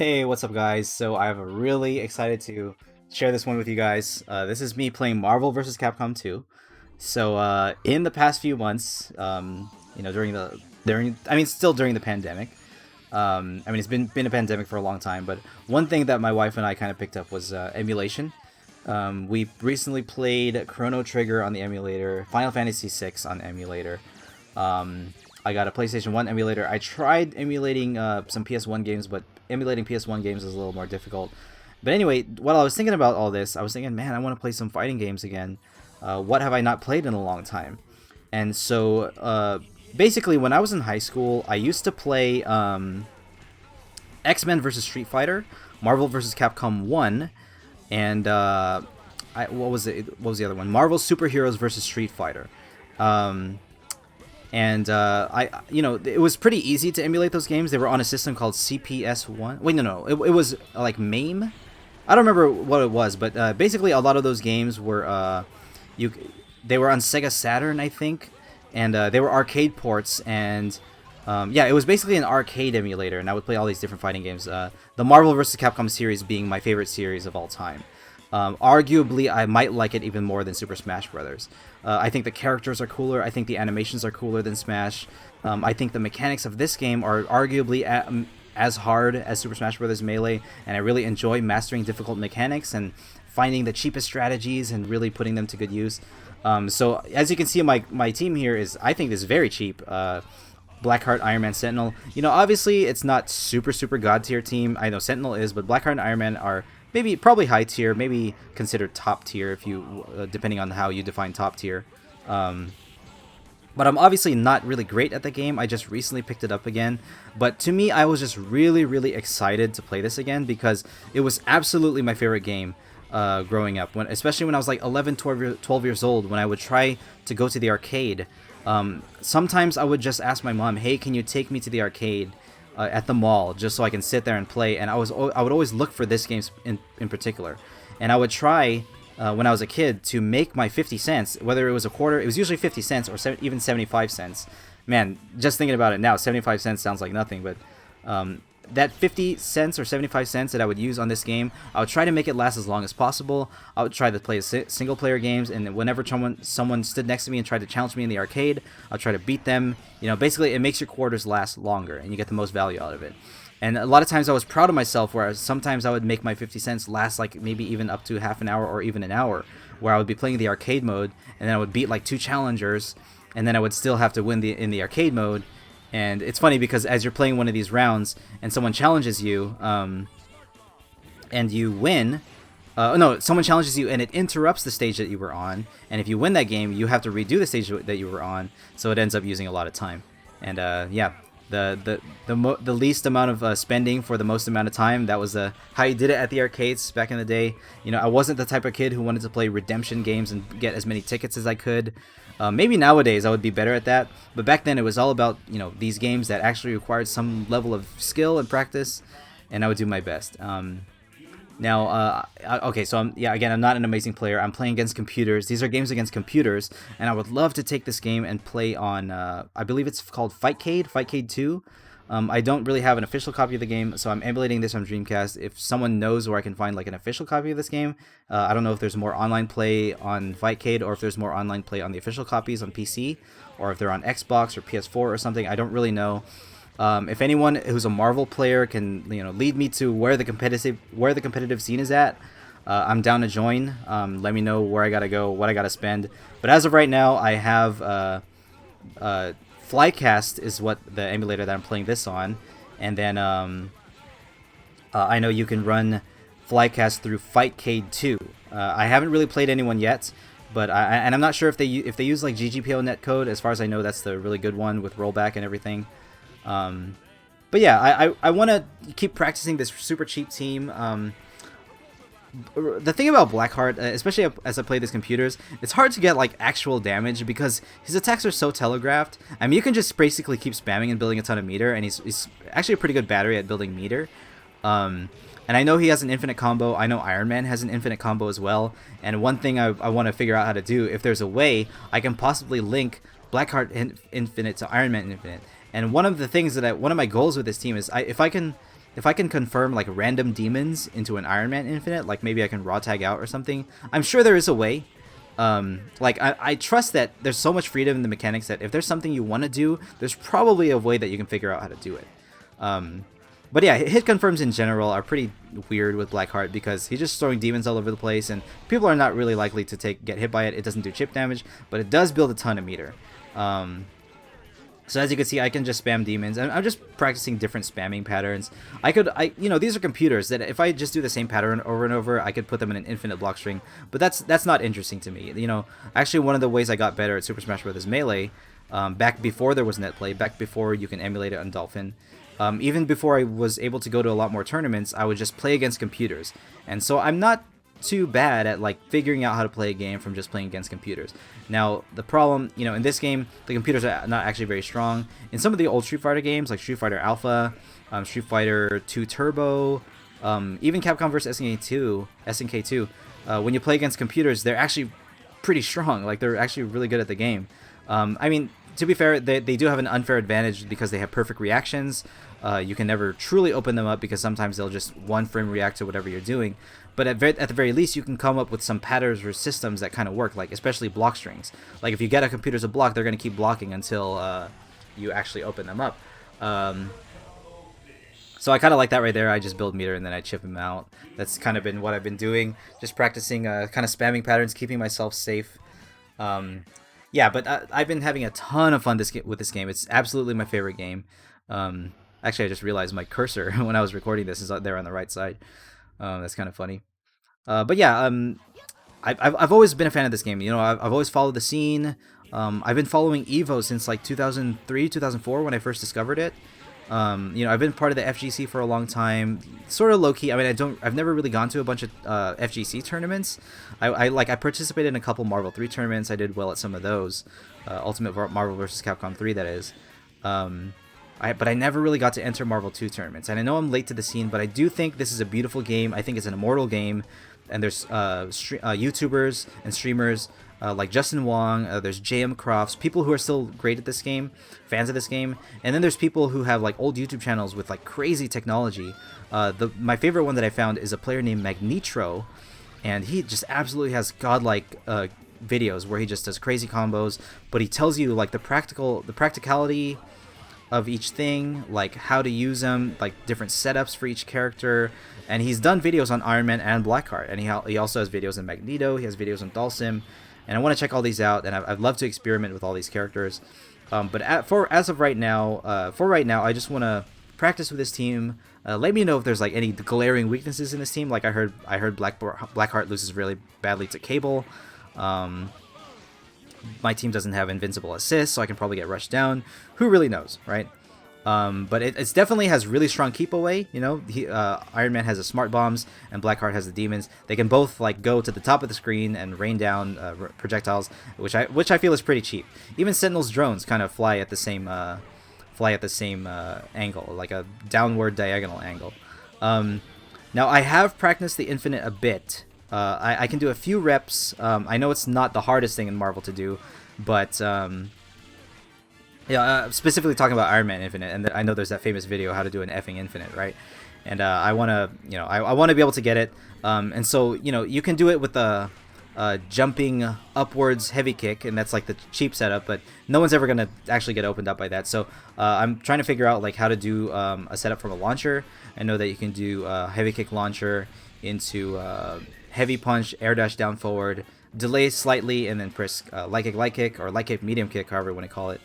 Hey, what's up, guys? So I'm really excited to share this one with you guys. This is me playing Marvel vs. Capcom 2. In the past few months, still during the pandemic. It's been a pandemic for a long time, but one thing that my wife and I kind of picked up was emulation. We recently played Chrono Trigger on the emulator, Final Fantasy VI on the emulator. I got a PlayStation 1 emulator. I tried emulating some PS1 games, but emulating PS1 games is a little more difficult. But anyway, while I was thinking about all this, I was thinking, man, I want to play some fighting games again. What have I not played in a long time? And so, basically, when I was in high school, I used to play X-Men vs. Street Fighter, Marvel vs. Capcom 1, and what was it? What was the other one? Marvel Superheroes vs. Street Fighter. It was pretty easy to emulate those games. They were on a system called CPS1. Wait, no, it was like MAME. I don't remember what it was, but basically a lot of those games were they were on Sega Saturn, I think, and they were arcade ports. And it was basically an arcade emulator, and I would play all these different fighting games. The Marvel vs. Capcom series being my favorite series of all time. Arguably, I might like it even more than Super Smash Bros. I think the characters are cooler. I think the animations are cooler than Smash. I think the mechanics of this game are arguably as hard as Super Smash Bros. Melee, and I really enjoy mastering difficult mechanics and finding the cheapest strategies and really putting them to good use. So as you can see, my team here is very cheap. Blackheart, Iron Man, Sentinel. Obviously it's not super god tier team. I know Sentinel is, but Blackheart and Iron Man are probably high tier, maybe considered top tier if you, depending on how you define top tier. But I'm obviously not really great at the game. I just recently picked it up again. But to me, I was just really excited to play this again because it was absolutely my favorite game growing up. Especially when I was like 11, 12 years old, when I would try to go to the arcade. Sometimes I would just ask my mom, hey, can you take me to the arcade at the mall just so I can sit there and play? And I would always look for this game in particular. And I would try when I was a kid to make my 50 cents, whether it was a quarter. It was usually 50 cents or even 75 cents. Man, just thinking about it now, 75 cents sounds like nothing, but that 50 cents or 75 cents that I would use on this game, I would try to make it last as long as possible. I would try to play single player games, and whenever someone stood next to me and tried to challenge me in the arcade, I'd try to beat them. Basically it makes your quarters last longer and you get the most value out of it. And a lot of times I was proud of myself, where sometimes I would make my 50 cents last like maybe even up to half an hour or even an hour, where I would be playing the arcade mode and then I would beat like 2 challengers, and then I would still have to win in the arcade mode. And it's funny because as you're playing one of these rounds and someone challenges you, and you win, someone challenges you and it interrupts the stage that you were on. And if you win that game, you have to redo the stage that you were on. So it ends up using a lot of time. And the least amount of spending for the most amount of time. That was how you did it at the arcades back in the day. I wasn't the type of kid who wanted to play redemption games and get as many tickets as I could. Maybe nowadays I would be better at that, but back then it was all about these games that actually required some level of skill and practice, and I would do my best. Okay, so I'm not an amazing player. I'm playing against computers. These are games against computers, and I would love to take this game and play on, I believe it's called Fightcade 2. I don't really have an official copy of the game, so I'm emulating this on Dreamcast. If someone knows where I can find like an official copy of this game, I don't know if there's more online play on Fightcade or if there's more online play on the official copies on PC, or if they're on Xbox or PS4 or something. I don't really know. If anyone who's a Marvel player can lead me to where the competitive scene is at, I'm down to join. Let me know where I gotta go, what I gotta spend. But as of right now, I have Flycast is what the emulator that I'm playing this on, and then I know you can run Flycast through Fightcade 2. I haven't really played anyone yet, but I'm not sure if they use like GGPO netcode. As far as I know, that's the really good one with rollback and everything. But yeah, I want to keep practicing this super cheap team. The thing about Blackheart, especially as I play these computers, it's hard to get like actual damage because his attacks are so telegraphed. I mean, you can just basically keep spamming and building a ton of meter, and he's actually a pretty good battery at building meter. And I know he has an infinite combo. I know Iron Man has an infinite combo as well. And one thing I want to figure out how to do, if there's a way I can possibly link Blackheart Infinite to Iron Man Infinite. And one of the things one of my goals with this team is if I can if I can confirm like random demons into an Iron Man Infinite, like maybe I can raw tag out or something. I'm sure there is a way. Like I trust that there's so much freedom in the mechanics that if there's something you want to do, there's probably a way that you can figure out how to do it. But yeah, hit confirms in general are pretty weird with Blackheart because he's just throwing demons all over the place, and people are not really likely to get hit by it. It doesn't do chip damage, but it does build a ton of meter. So as you can see, I can just spam demons, and I'm just practicing different spamming patterns. You know, these are computers that if I just do the same pattern over and over, I could put them in an infinite block string. But that's not interesting to me. You know, actually, one of the ways I got better at Super Smash Bros. Melee, back before there was net play, back before you can emulate it on Dolphin, even before I was able to go to a lot more tournaments, I would just play against computers, and so I'm not too bad at like figuring out how to play a game from just playing against computers. Now the problem, you know, in this game the computers are not actually very strong. In some of the old Street Fighter games like Street Fighter Alpha, Street Fighter 2 Turbo, even Capcom vs SNK2, when you play against computers, they're actually pretty strong. Like they're actually really good at the game. I mean, to be fair, they do have an unfair advantage because they have perfect reactions. You can never truly open them up because sometimes they'll just one frame react to whatever you're doing. But at the very least, you can come up with some patterns or systems that kind of work, like especially block strings. Like if you get a computer to block, they're going to keep blocking until you actually open them up. So I kind of like that right there. I just build meter and then I chip him out. That's kind of been what I've been doing, just practicing kind of spamming patterns, keeping myself safe. Yeah, but I've been having a ton of fun with this game. It's absolutely my favorite game. Actually, I just realized my cursor when I was recording this is there on the right side. That's kind of funny. But yeah, I've always been a fan of this game. You know, I've always followed the scene. I've been following Evo since like 2003, 2004 when I first discovered it. You know, I've been part of the FGC for a long time, sort of low key. I mean, I've never really gone to a bunch of FGC tournaments. I participated in a couple Marvel 3 tournaments. I did well at some of those, Ultimate Marvel vs. Capcom 3, that is. But I never really got to enter Marvel 2 tournaments, and I know I'm late to the scene, but I do think this is a beautiful game. I think it's an immortal game, and there's YouTubers and streamers like Justin Wong, there's JM Crofts, people who are still great at this game, fans of this game, and then there's people who have like old YouTube channels with like crazy technology. My favorite one that I found is a player named Magnetro, and he just absolutely has godlike videos where he just does crazy combos, but he tells you like the practicality of each thing, like how to use them, like different setups for each character. And he's done videos on Iron Man and Blackheart, and he also has videos on Magneto, he has videos on Dhalsim, and I want to check all these out, and I'd love to experiment with all these characters. But as of right now, I just want to practice with this team. Let me know if there's like any glaring weaknesses in this team. Like I heard Blackheart loses really badly to Cable. My team doesn't have invincible assists, so I can probably get rushed down. Who really knows, right? But it's definitely has really strong keep away. You know, Iron Man has the smart bombs and Blackheart has the demons. They can both like go to the top of the screen and rain down projectiles, which I feel is pretty cheap. Even Sentinel's drones kind of fly at the same angle, like a downward diagonal angle. Now I have practiced the infinite a bit. I can do a few reps. I know it's not the hardest thing in Marvel to do, but yeah, specifically talking about Iron Man Infinite, and I know there's that famous video how to do an effing Infinite, right? And I want to, you know, I want to be able to get it. And so, you know, you can do it with a jumping upwards heavy kick, and that's like the cheap setup, but no one's ever gonna actually get opened up by that. So I'm trying to figure out like how to do a setup from a launcher. I know that you can do heavy kick launcher into heavy punch, air dash down forward, delay slightly, and then press light kick, or light kick medium kick, however you want to call it,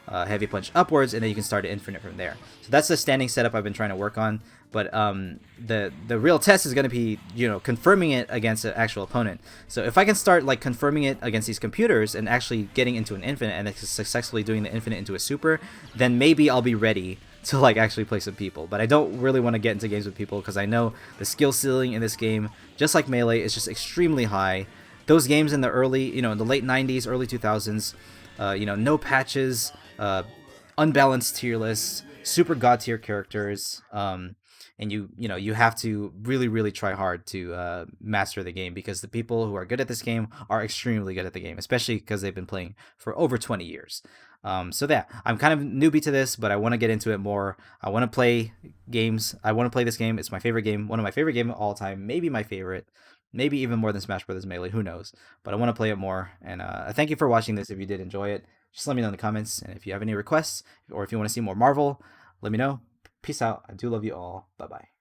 heavy punch upwards, and then you can start to infinite from there. So that's the standing setup I've been trying to work on. But the real test is going to be, you know, confirming it against an actual opponent. So if I can start like confirming it against these computers and actually getting into an infinite and successfully doing the infinite into a super, then maybe I'll be ready to like actually play some people. But I don't really want to get into games with people because I know the skill ceiling in this game, just like Melee, is just extremely high. Those games in the early, you know, in the late 90s, early 2000s, you know, no patches, unbalanced tier lists, super god tier characters. and you have to really really try hard to master the game, because the people who are good at this game are extremely good at the game, especially because they've been playing for over 20 years. So yeah, I'm kind of newbie to this, but I want to get into it more. I want to play games. I want to play this game. It's my favorite game, one of my favorite game of all time, maybe my favorite, maybe even more than Smash Brothers Melee. Who knows? But I want to play it more. And thank you for watching this. If you did enjoy it, just let me know in the comments. And if you have any requests or if you want to see more Marvel, let me know. Peace out. I do love you all. Bye bye.